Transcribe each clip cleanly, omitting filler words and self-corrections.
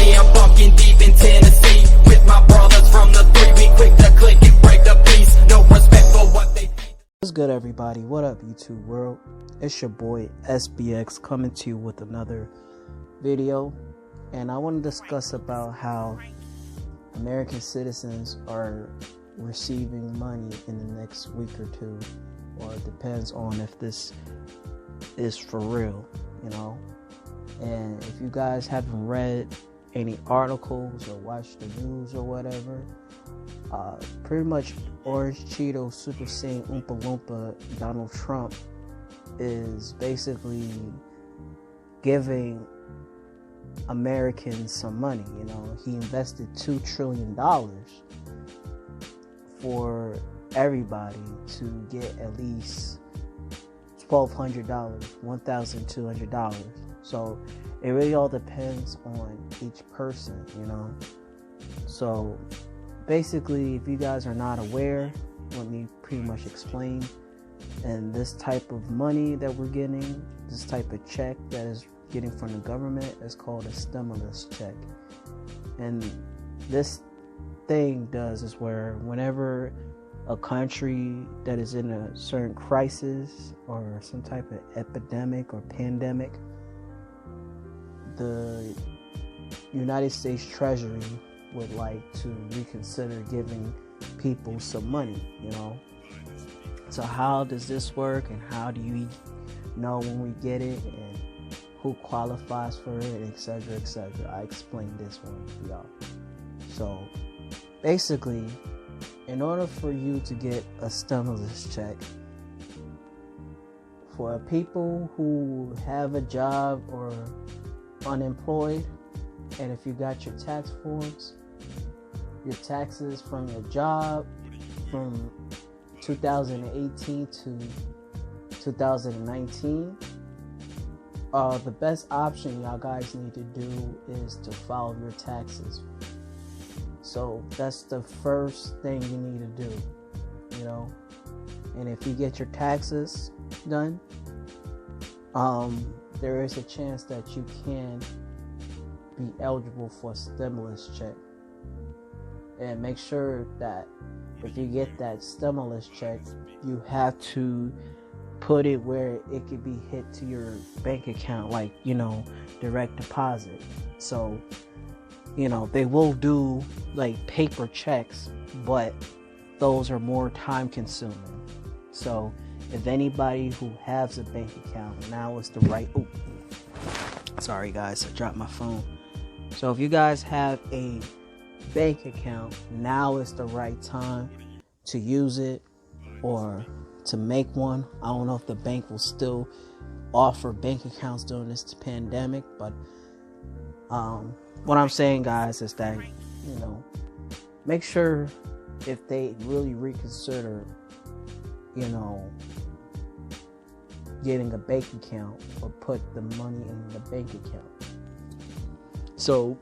me, I'm bunking deep in Tennessee with my brothers from the 3. We quick to click and break the peace. No respect for what they think. What's good, everybody? What up, YouTube world? It's your boy SBX coming to you with another video, and I want to discuss about how American citizens are receiving money in the next week or two, or it depends on if this is for real, you know. And if you guys haven't read any articles or watched the news or whatever, pretty much Orange Cheeto Super Saiyan Oompa Loompa Donald Trump is basically giving Americans some money. You know, he invested $2 trillion for everybody to get at least $1,200, $1,200. So it really all depends on each person, you know. So basically, if you guys are not aware, let me pretty much explain. And this type of money that we're getting, this type of check that is getting from the government, is called a stimulus check. And this thing does is where whenever a country that is in a certain crisis or some type of epidemic or pandemic, the United States Treasury would like to reconsider giving people some money, you know. So how does this work, and how do you know when we get it, and who qualifies for it, etc., etc.? I explained this one to y'all. So basically, in order for you to get a stimulus check, for people who have a job or unemployed, and if you got your tax forms, your taxes from your job from 2018 to 2019, the best option y'all guys need to do is to file your taxes. So that's the first thing you need to do, you know. And if you get your taxes done, there is a chance that you can be eligible for a stimulus check. And make sure that if you get that stimulus check, you have to put it where it could be hit to your bank account, like, you know, direct deposit. So, you know, they will do like paper checks, but those are more time consuming. So if anybody who has a bank account, now is the right... Oh, sorry guys, I dropped my phone. So if you guys have a bank account, now is the right time to use it or to make one. I don't know if the bank will still offer bank accounts during this pandemic, but what I'm saying, guys, is that, you know, make sure if they really reconsider, you know, getting a bank account, or put the money in the bank account. So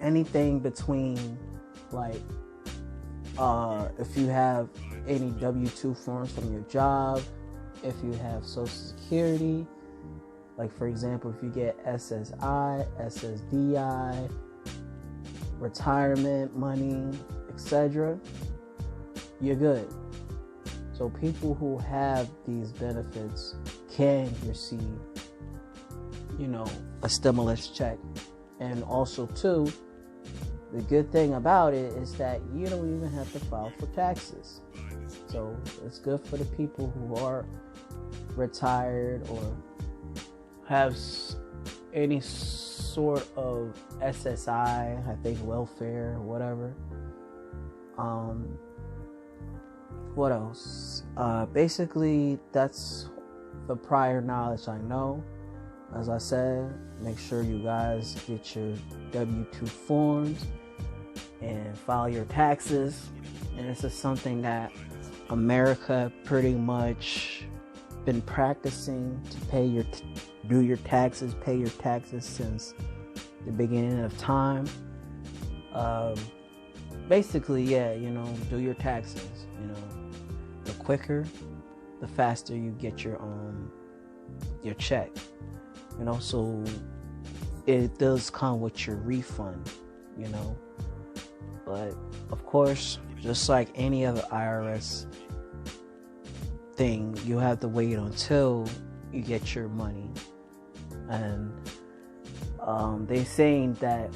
anything between, like, if you have any W-2 forms from your job, if you have Social Security, like for example, if you get SSI, SSDI, retirement money, etc., you're good. So people who have these benefits can receive, you know, a stimulus check. And also too, the good thing about it is that you don't even have to file for taxes. So it's good for the people who are retired or have any sort of SSI, I think welfare, whatever. What else? Basically, that's the prior knowledge I know. As I said, make sure you guys get your W-2 forms and file your taxes. And this is something that America pretty much been practicing to do your taxes, pay your taxes since the beginning of time. Basically, yeah, you know, do your taxes. You know, the quicker, the faster you get your check. You know, so it does come with your refund, you know. But of course, just like any other IRS thing, you have to wait until you get your money. And they're saying that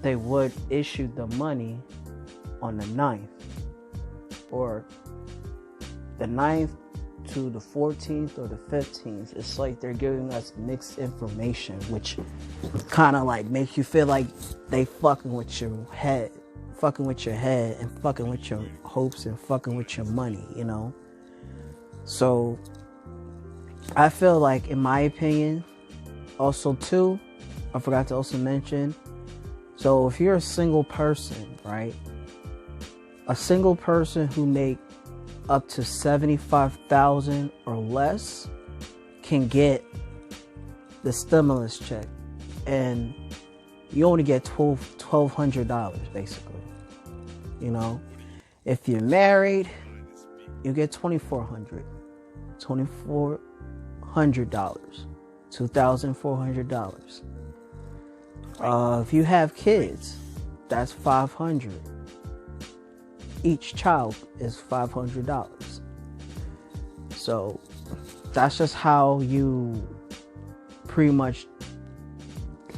they would issue the money on the 9th, or the 9th to the 14th or the 15th. It's like they're giving us mixed information, which kind of like makes you feel like they fucking with your head and fucking with your hopes and fucking with your money, you know. So I feel like, in my opinion, also too, I forgot to also mention, so if you're a single person, right, a single person who make up to $75,000 or less can get the stimulus check, and you only get $1,200 basically. You know, if you're married, you get $2,400, $2,400. If you have kids, that's $500. Each child is $500. So that's just how you pretty much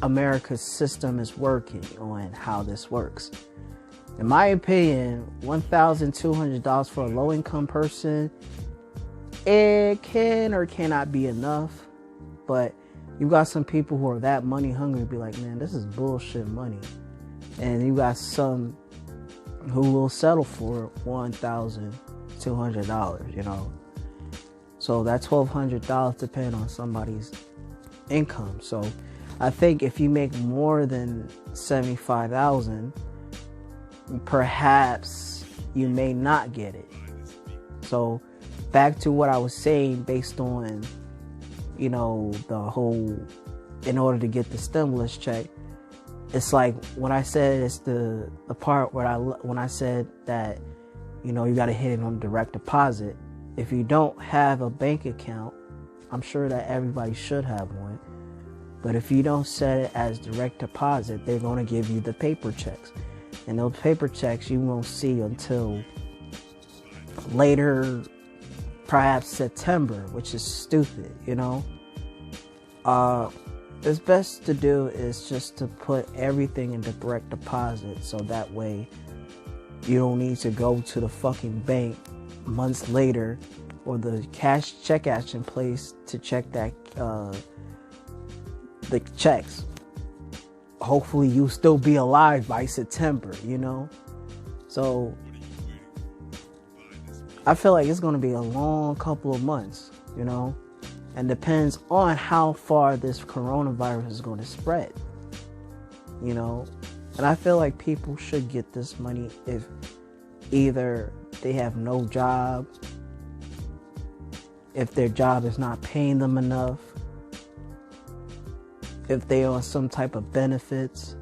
America's system is working on how this works. In my opinion, $1,200 for a low-income person, it can or cannot be enough. But you got some people who are that money hungry, be like, man, this is bullshit money. And you got some who will settle for $1,200, you know. So that $1,200 depends on somebody's income. So I think if you make more than $75,000, perhaps you may not get it. So back to what I was saying, based on, you know, the whole, in order to get the stimulus check, it's like when I said, it's the part where when I said that, you know, you got to hit it on direct deposit. If you don't have a bank account, I'm sure that everybody should have one. But if you don't set it as direct deposit, they're going to give you the paper checks. And those paper checks you won't see until later, perhaps September, which is stupid, you know. It's best to do is just to put everything into direct deposit, so that way you don't need to go to the fucking bank months later or the cash check action place to check that the checks. Hopefully you'll still be alive by September, you know. So I feel like it's going to be a long couple of months, you know, and depends on how far this coronavirus is going to spread, you know. And I feel like people should get this money if either they have no job, if their job is not paying them enough, if they are on some type of benefits,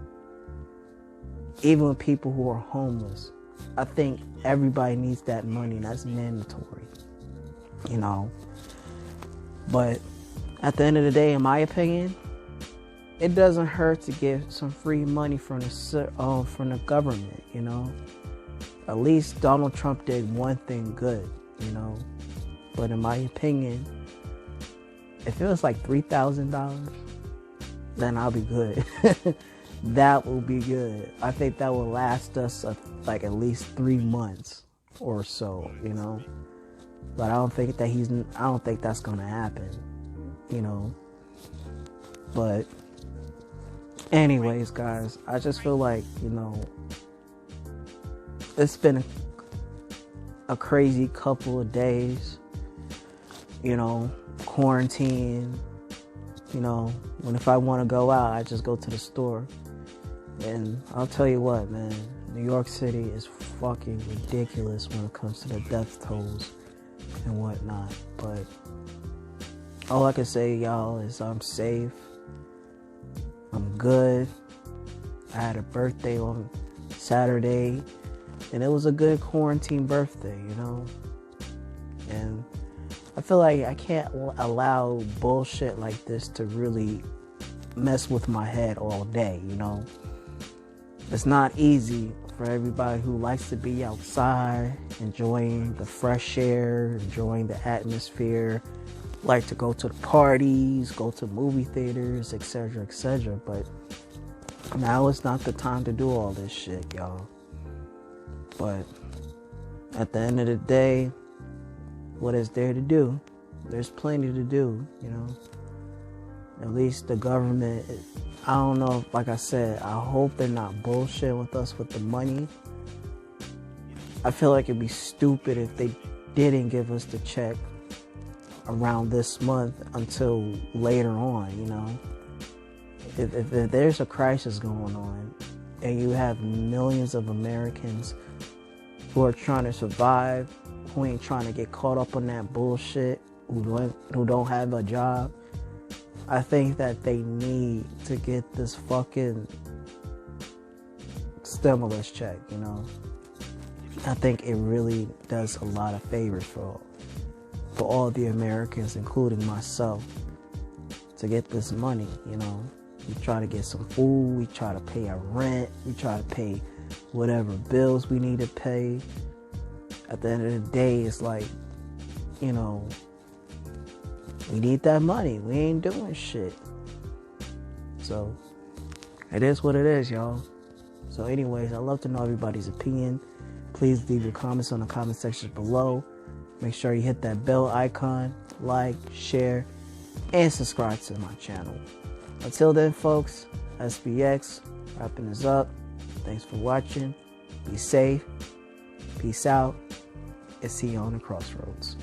even people who are homeless. I think everybody needs that money. That's mandatory, you know. But at the end of the day, in my opinion, it doesn't hurt to get some free money from the government, you know. At least Donald Trump did one thing good, you know. But in my opinion, if it was like $3,000, then I'll be good. That will be good. I think that will last us like at least 3 months or so, you know. But I don't think that's gonna happen, you know. But anyways, guys, I just feel like, you know, it's been a crazy couple of days, you know, quarantine. You know, if I want to go out, I just go to the store. And I'll tell you what, man, New York City is fucking ridiculous when it comes to the death tolls and whatnot. But all I can say, y'all, is I'm safe. I'm good. I had a birthday on Saturday, and it was a good quarantine birthday, you know. And I feel like I can't allow bullshit like this to really mess with my head all day, you know. It's not easy for everybody who likes to be outside, enjoying the fresh air, enjoying the atmosphere, like to go to the parties, go to movie theaters, etc., etc. But now is not the time to do all this shit, y'all. But at the end of the day, what is there to do? There's plenty to do, you know. At least the government, I don't know, like I said, I hope they're not bullshitting with us with the money. I feel like it'd be stupid if they didn't give us the check around this month until later on, you know. If there's a crisis going on and you have millions of Americans who are trying to survive, who ain't trying to get caught up on that bullshit, who don't have a job, I think that they need to get this fucking stimulus check, you know. I think it really does a lot of favors for all the Americans, including myself, to get this money, you know. We try to get some food, we try to pay our rent, we try to pay whatever bills we need to pay. At the end of the day, it's like, you know, we need that money. We ain't doing shit. So, it is what it is, y'all. So anyways, I'd love to know everybody's opinion. Please leave your comments on the comment section below. Make sure you hit that bell icon, like, share, and subscribe to my channel. Until then, folks, SBX, wrapping this up. Thanks for watching. Be safe. Peace out. And see you on the crossroads.